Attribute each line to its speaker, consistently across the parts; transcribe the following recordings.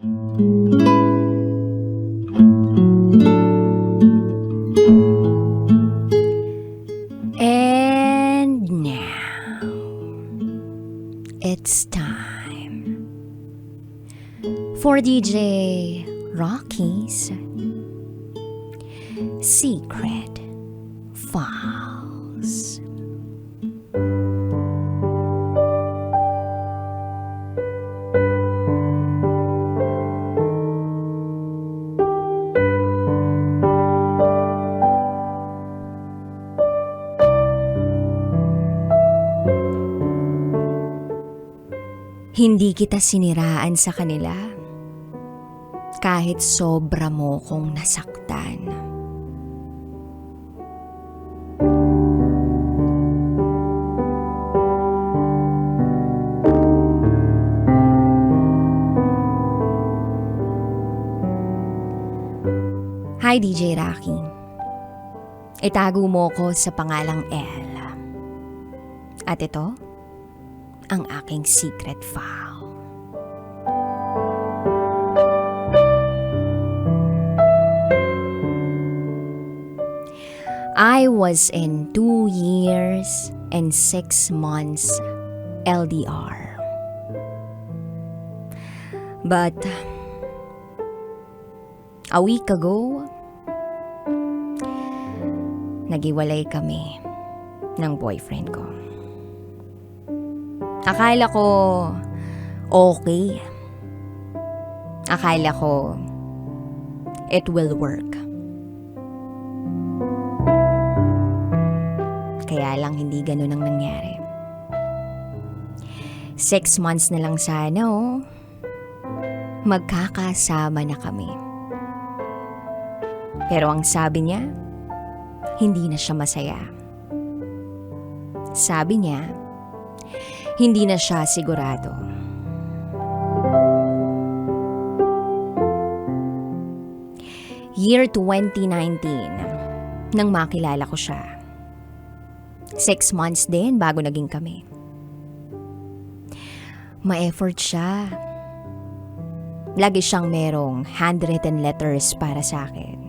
Speaker 1: And now, it's time for DJ Rocky's Secret Files. Hindi kita siniraan sa kanila kahit sobra mo kong nasaktan. Hi DJ Rocky. Itago mo ko sa pangalang L. At ito, ang aking secret file. I was in 2 years and 6 months LDR. But a week ago, nagiwalay kami ng boyfriend ko. Akala ko okay. Akala ko it will work. Kaya lang hindi ganun ang nangyari. 6 months na lang sana magkakasama na kami. Pero ang sabi niya, hindi na siya masaya. Sabi niya, hindi na siya sigurado. Year 2019, nang makilala ko siya. 6 months din bago naging kami. Ma-effort siya. Lagi siyang merong handwritten letters para sa akin.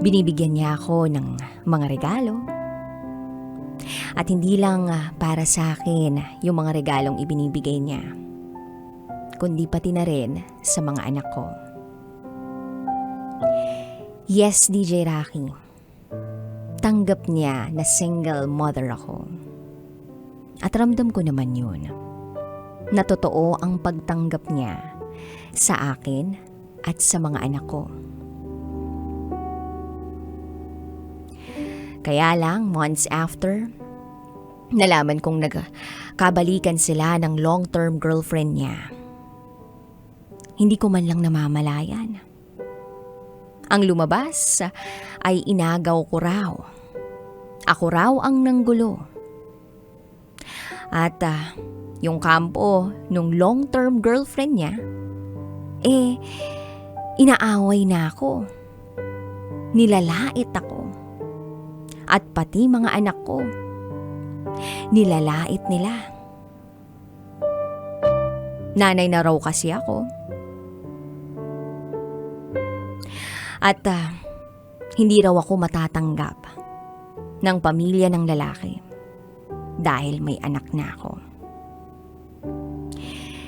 Speaker 1: Binibigyan niya ako ng mga regalo. At hindi lang para sa akin yung mga regalong ibinibigay niya, kundi pati na rin sa mga anak ko. Yes, DJ Rocky. Tanggap niya na single mother ako. At ramdam ko naman yun. Na totoo ang pagtanggap niya sa akin at sa mga anak ko. Kaya lang, months after, nalaman kong nagkabalikan sila ng long-term girlfriend niya. Hindi ko man lang namamalayan. Ang lumabas ay inagaw ko raw. Ako raw ang nanggulo. At yung kampo nung long-term girlfriend niya, inaaway na ako. Nilalait ako. At pati mga anak ko. Nilalait nila. Nanay na raw kasi ako. At hindi raw ako matatanggap ng pamilya ng lalaki dahil may anak na ako.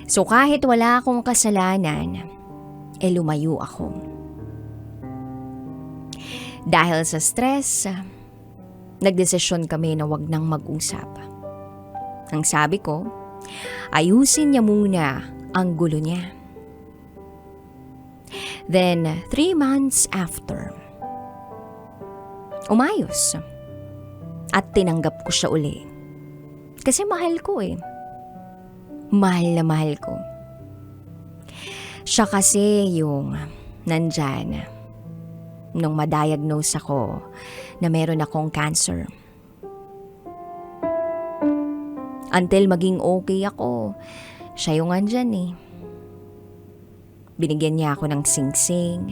Speaker 1: So kahit wala akong kasalanan, lumayo ako. Dahil sa stress, nagdesisyon kami na wag nang mag-usap. Ang sabi ko, ayusin niya muna ang gulo niya. Then, 3 months after, umayos. At tinanggap ko siya uli. Kasi mahal ko Mahal na mahal ko. Siya kasi yung nandyan nung ma-diagnose ako na meron akong cancer. Until maging okay ako, siya yung andyan Binigyan niya ako ng singsing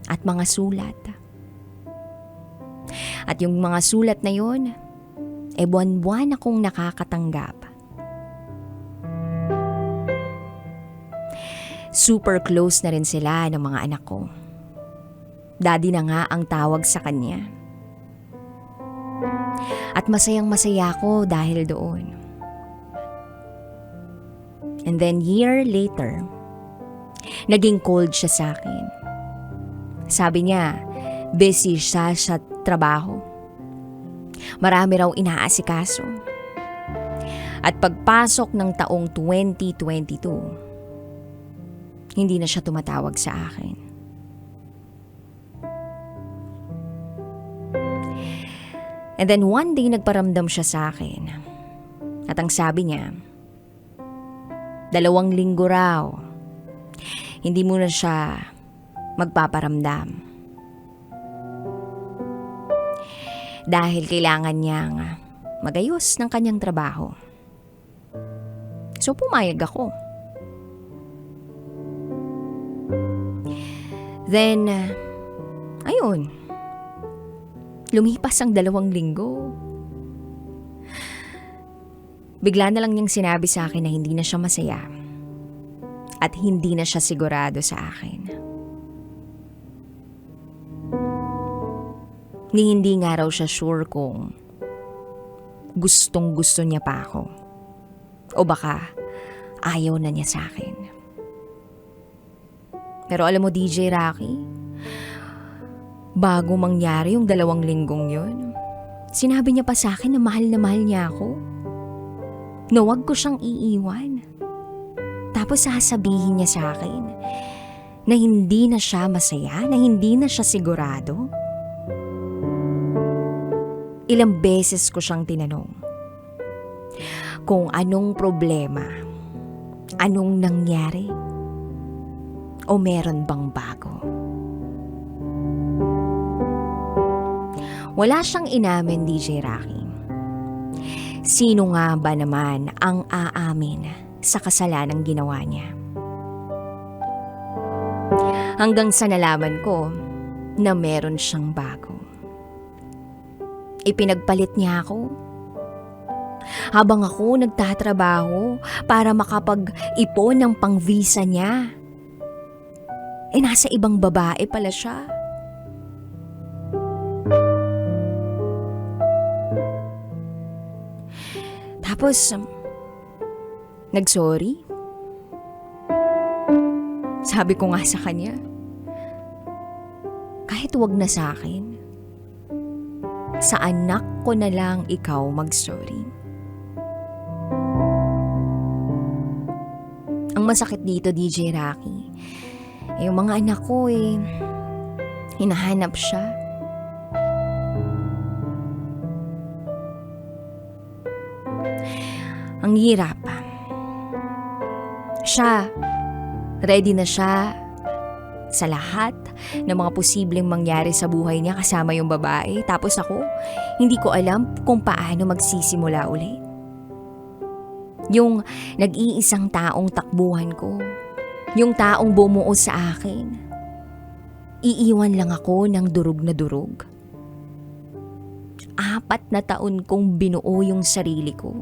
Speaker 1: at mga sulat. At yung mga sulat na yun, buwan-buwan akong nakakatanggap. Super close na rin sila ng mga anak ko. Daddy na nga ang tawag sa kanya. At masayang masaya ko dahil doon. And then year later, naging cold siya sa akin. Sabi niya, busy siya sa trabaho. Marami raw inaasikaso. At pagpasok ng taong 2022, hindi na siya tumatawag sa akin. And then one day nagparamdam siya sa akin. At ang sabi niya, 2 linggo raw, hindi muna siya magpaparamdam. Dahil kailangan niyang magayos ng kanyang trabaho. So pumayag ako. Then, ayun, lumipas ang 2 linggo. Bigla na lang niyang sinabi sa akin na hindi na siya masaya at hindi na siya sigurado sa akin. Ni hindi nga raw siya sure kung gustong gusto niya pa ako o baka ayaw na niya sa akin. Pero alam mo DJ Rocky, bago mangyari yung 2 linggong yun, sinabi niya pa sa akin na mahal niya ako. Na wag ko siyang iiwan. Tapos sasabihin niya sa akin na hindi na siya masaya, na hindi na siya sigurado. Ilang beses ko siyang tinanong kung anong problema, anong nangyari, o meron bang bago. Wala siyang inamin, DJ Rocky. Sino nga ba naman ang aamin sa kasalanang ginawa niya? Hanggang sa nalaman ko na meron siyang bago. Ipinagpalit niya ako. Habang ako nagtatrabaho para makapag-ipon ng pang-visa niya, nasa ibang babae pala siya. Tapos, nag-sorry. Sabi ko nga sa kanya, kahit wag na sa akin, sa anak ko na lang ikaw mag-sorry. Ang masakit dito, DJ Rocky, yung mga anak ko hinahanap siya. Ang hirap. Siya, ready na siya sa lahat ng mga posibleng mangyari sa buhay niya kasama yung babae. Tapos ako, hindi ko alam kung paano magsisimula ulit. Yung nag-iisang taong takbuhan ko, yung taong bumuo sa akin, iiwan lang ako ng durog na durog. 4 na taon kong binuo yung sarili ko.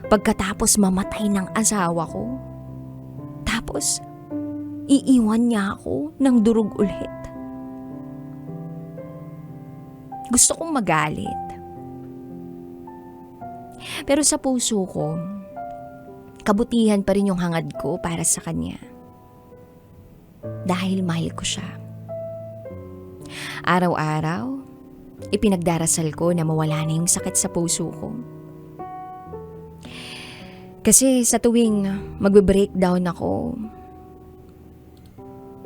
Speaker 1: Pagkatapos mamatay ng asawa ko, tapos iiwan niya ako ng durog ulit. Gusto kong magalit. Pero sa puso ko, kabutihan pa rin yung hangad ko para sa kanya. Dahil mahal ko siya. Araw-araw, ipinagdarasal ko na mawala na yung sakit sa puso ko. Kasi sa tuwing magbe-breakdown ako,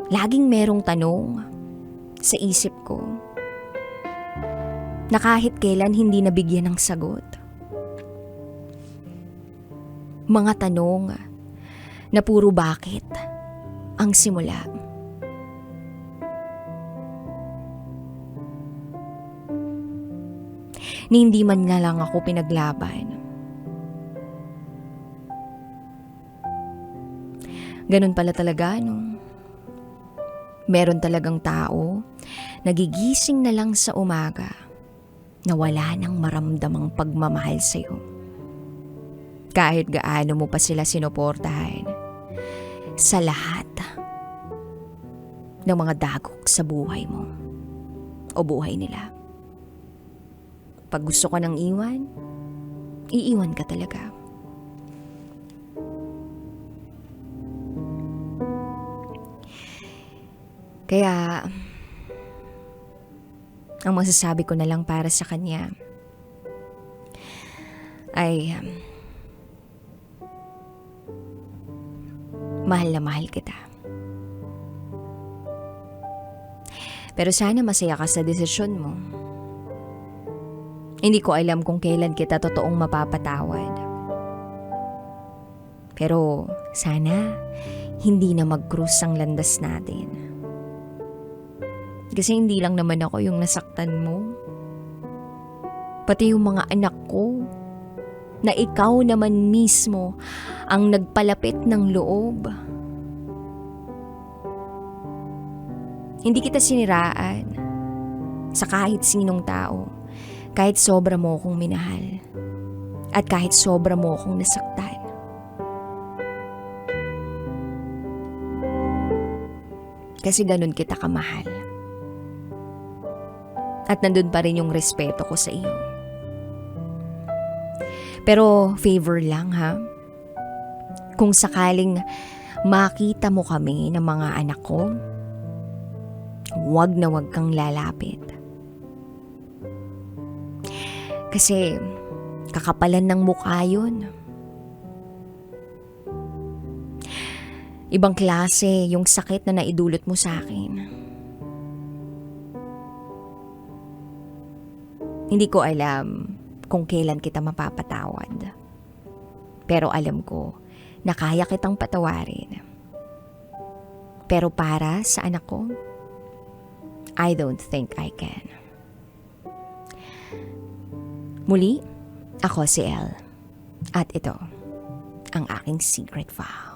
Speaker 1: laging merong tanong sa isip ko na kahit kailan hindi nabigyan ng sagot. Mga tanong na puro bakit ang simula. Ni hindi man nga lang ako pinaglaban. Ganun pala talaga, no? Meron talagang tao, nagigising na lang sa umaga na wala nang maramdamang pagmamahal sa'yo. Kahit gaano mo pa sila sinuportahan, sa lahat ng mga dagok sa buhay mo o buhay nila. Pag gusto ko ng iwan, iiwan ka talaga. Kaya, ang masasabi ko na lang para sa kanya ay mahal na mahal kita. Pero sana masaya ka sa desisyon mo. Hindi ko alam kung kailan kita totoong mapapatawad. Pero sana hindi na mag-cross ang landas natin. Kasi hindi lang naman ako yung nasaktan mo. Pati yung mga anak ko, na ikaw naman mismo ang nagpalapit ng loob. Hindi kita siniraan sa kahit sinong tao, kahit sobra mo akong minahal, at kahit sobra mo akong nasaktan. Kasi ganun kita kamahal. At nandun pa rin yung respeto ko sa iyo. Pero favor lang ha. Kung sakaling makita mo kami ng mga anak ko, wag na wag kang lalapit. Kasi kakapalan ng mukha yun. Ibang klase yung sakit na naidulot mo sa akin. Hindi ko alam kung kailan kita mapapatawad. Pero alam ko na kaya kitang patawarin. Pero para sa anak ko, I don't think I can. Muli, ako si Elle. At ito, ang aking secret vow.